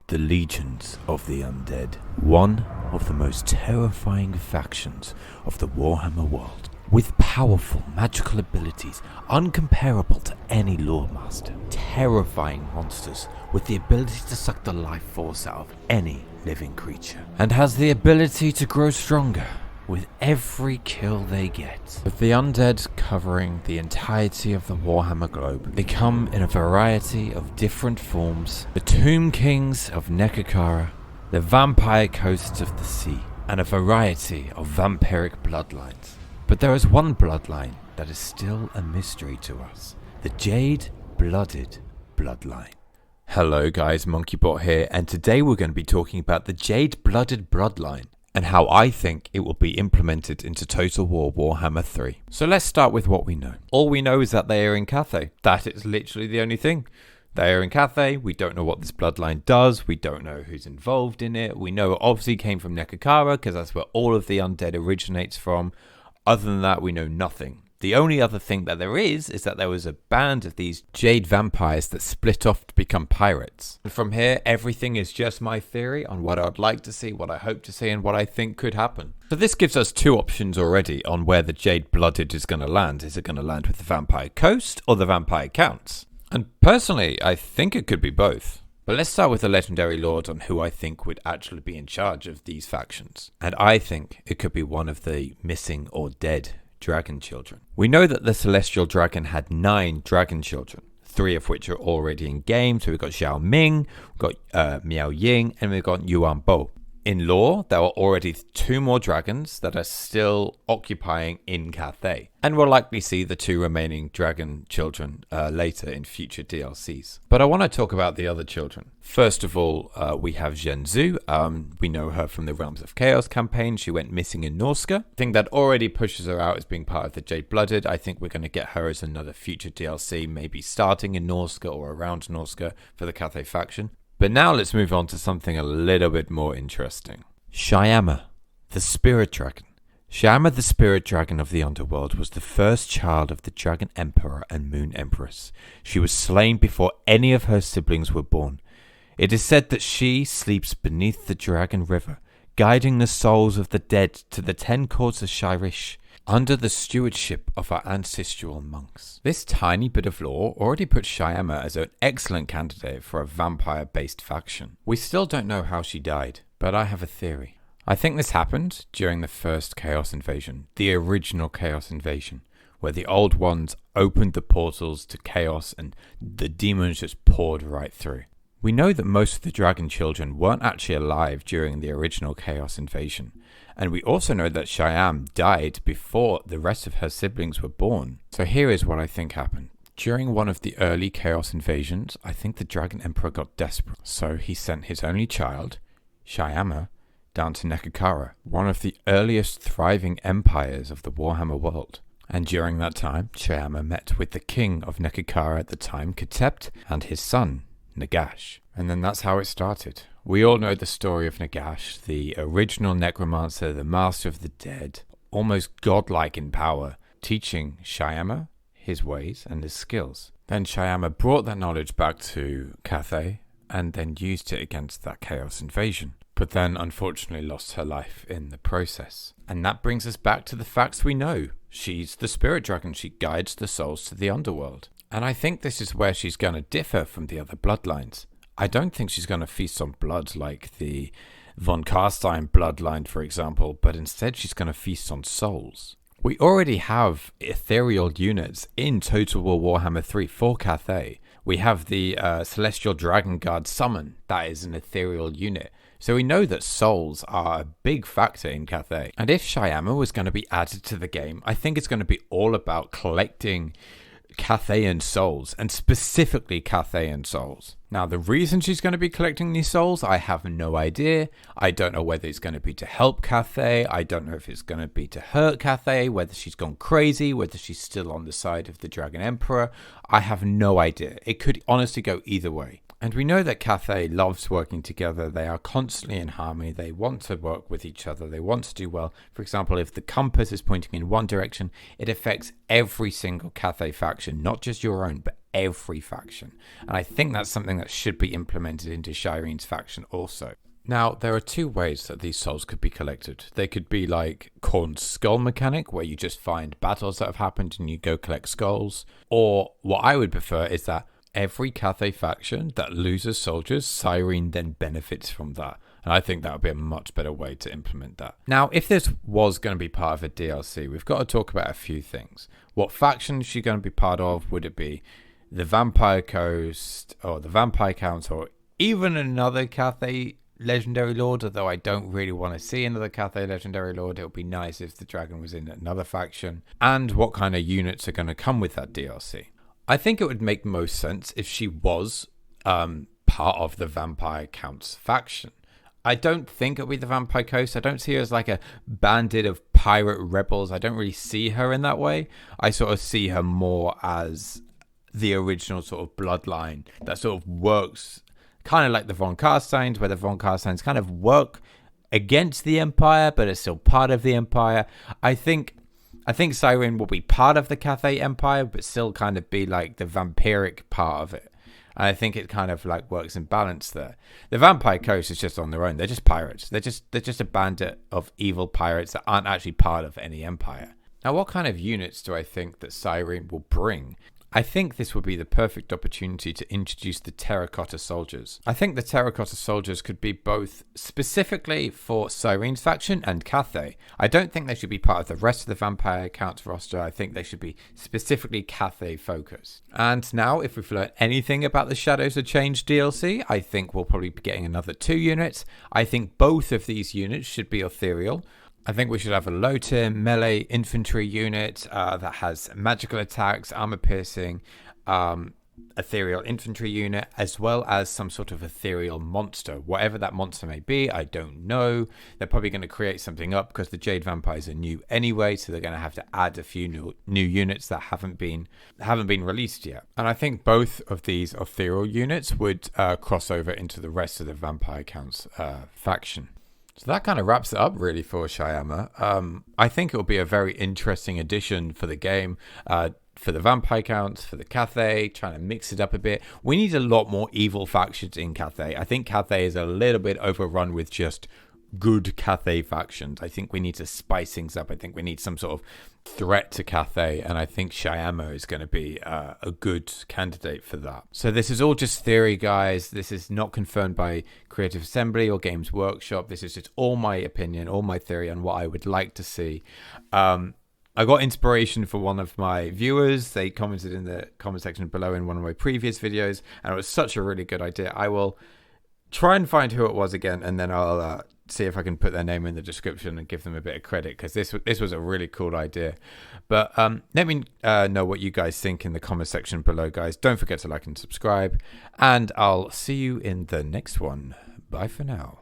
The legions of the Undead, one of the most terrifying factions of the Warhammer world, with powerful magical abilities uncomparable to any lore master, terrifying monsters with the ability to suck the life force out of any living creature, and has the ability to grow stronger with every kill they get. With the Undead covering the entirety of the Warhammer globe, they come in a variety of different forms: the Tomb Kings of Nekakara, the Vampire Coasts of the Sea, and a variety of vampiric bloodlines. But there is one bloodline that is still a mystery to us: the Jade-Blooded bloodline. Hello guys, MonkeyBot here, and today we're going to be talking about the Jade-Blooded bloodline and how I think it will be implemented into Total War Warhammer 3. So let's start with what we know. All we know is that they are in Cathay. That is literally the only thing. They are in Cathay. We don't know what this bloodline does. We don't know who's involved in it. We know it obviously came from Nekakara because that's where all of the Undead originates from. Other than that, we know nothing. The only other thing that there is that there was a band of these Jade vampires that split off to become pirates. And from here, everything is just my theory on what I'd like to see, what I hope to see, and what I think could happen. So this gives us two options already on where the Jade-Blooded is going to land. Is it going to land with the Vampire Coast or the Vampire Counts? And personally, I think it could be both. But let's start with the Legendary Lord on who I think would actually be in charge of these factions. And I think it could be one of the missing or dead dragon children. We know that the Celestial Dragon had 9 dragon children, 3 of which are already in game. So we've got Xiao Ming, we've got Miao Ying, and we've got Yuan Bo. In lore, there are already 2 more dragons that are still occupying in Cathay, and we'll likely see the 2 remaining dragon children later in future DLCs. But I want to talk about the other children. First of all, we have Zhen Zhu. We know her from the Realms of Chaos campaign. She went missing in Norska. I think that already pushes her out as being part of the Jade-Blooded. I think we're going to get her as another future DLC, maybe starting in Norska or around Norska for the Cathay faction. But now let's move on to something a little bit more interesting. Shayama, the Spirit Dragon. Shayama, the Spirit Dragon of the Underworld, was the first child of the Dragon Emperor and Moon Empress. She was slain before any of her siblings were born. It is said that she sleeps beneath the Dragon River, guiding the souls of the dead to the 10 courts of Shirish, under the stewardship of our ancestral monks. This tiny bit of lore already puts Shayama as an excellent candidate for a vampire-based faction. We still don't know how she died, but I have a theory. I think this happened during the first Chaos Invasion, the original Chaos Invasion, where the Old Ones opened the portals to Chaos and the demons just poured right through. We know that most of the dragon children weren't actually alive during the original Chaos Invasion, and we also know that Shayam died before the rest of her siblings were born. So here is what I think happened. During one of the early Chaos Invasions, I think the Dragon Emperor got desperate, so he sent his only child, Shayama, down to Nekakara, one of the earliest thriving empires of the Warhammer world. And during that time, Shayama met with the king of Nekakara at the time, Ketept, and his son, Nagash. And then that's how it started. We all know the story of Nagash, the original necromancer, the master of the dead, almost godlike in power, teaching Shayama his ways and his skills. Then Shayama brought that knowledge back to Cathay and then used it against that Chaos Invasion, but then unfortunately lost her life in the process. And that brings us back to the facts we know. She's the Spirit Dragon. She guides the souls to the underworld. And I think this is where she's going to differ from the other bloodlines. I don't think she's going to feast on blood like the von Karstein bloodline, for example, but instead she's going to feast on souls. We already have ethereal units in Total War Warhammer 3 for Cathay. We have the Celestial Dragon Guard Summon. That is an ethereal unit. So we know that souls are a big factor in Cathay. And if Shayama was going to be added to the game, I think it's going to be all about collecting Cathayan souls, and specifically Cathayan souls. Now, the reason she's going to be collecting these souls, I have no idea. I don't know whether it's going to be to help Cathay. I don't know if it's going to be to hurt Cathay, whether she's gone crazy, whether she's still on the side of the Dragon Emperor. I have no idea. It could honestly go either way. And we know that Cathay loves working together. They are constantly in harmony. They want to work with each other. They want to do well. For example, if the compass is pointing in one direction, it affects every single Cathay faction, not just your own, but every faction. And I think that's something that should be implemented into Shireen's faction also. Now, there are two ways that these souls could be collected. They could be like Korn's skull mechanic, where you just find battles that have happened and you go collect skulls. Or what I would prefer is that every Cathay faction that loses soldiers, Cyrene then benefits from that. And I think that would be a much better way to implement that. Now, if this was going to be part of a DLC, we've got to talk about a few things. What faction is she going to be part of? Would it be the Vampire Coast or the Vampire Council or even another Cathay Legendary Lord? Although I don't really want to see another Cathay Legendary Lord. It would be nice if the dragon was in another faction. And what kind of units are going to come with that DLC? I think it would make most sense if she was part of the Vampire Counts faction. I don't think it'll be the Vampire Coast. I don't see her as like a bandit of pirate rebels. I don't really see her in that way. I sort of see her more as the original sort of bloodline that sort of works kind of like the Von Carsteins, where the Von Carsteins kind of work against the Empire, but are still part of the Empire. I think Cyrene will be part of the Cathay Empire, but still kind of be like the vampiric part of it. And I think it kind of like works in balance there. The Vampire Coast is just on their own. They're just pirates. They're just a bandit of evil pirates that aren't actually part of any empire. Now, what kind of units do I think that Cyrene will bring? I think this would be the perfect opportunity to introduce the Terracotta Soldiers. I think the Terracotta Soldiers could be both specifically for Cyrene's faction and Cathay. I don't think they should be part of the rest of the Vampire Count roster. I think they should be specifically Cathay focused. And now, if we've learned anything about the Shadows of Change DLC, I think we'll probably be getting another 2 units. I think both of these units should be ethereal. I think we should have a low tier melee infantry unit that has magical attacks, armor piercing, ethereal infantry unit, as well as some sort of ethereal monster. Whatever that monster may be, I don't know. They're probably going to create something up because the Jade Vampires are new anyway, so they're going to have to add a few new units that haven't been released yet. And I think both of these ethereal units would cross over into the rest of the Vampire Counts faction. So that kind of wraps it up really for Shayama. I think it will be a very interesting addition for the game, for the Vampire Counts, for the Cathay, trying to mix it up a bit. We need a lot more evil factions in Cathay. I think Cathay is a little bit overrun with just good Cathay factions. I think we need to spice things up. I think we need some sort of threat to Cathay, and I think Shayama is going to be a good candidate for that. So this is all just theory, guys. This is not confirmed by Creative Assembly or Games Workshop. This is just all my opinion, all my theory on what I would like to see. I got inspiration for one of my viewers. They commented in the comment section below in one of my previous videos, and it was such a really good idea. I will try and find who it was again, and then I'll see if I can put their name in the description and give them a bit of credit, because this was a really cool idea. But let me know what you guys think in the comment section below, guys. Don't forget to like and subscribe, and I'll see you in the next one. Bye for now.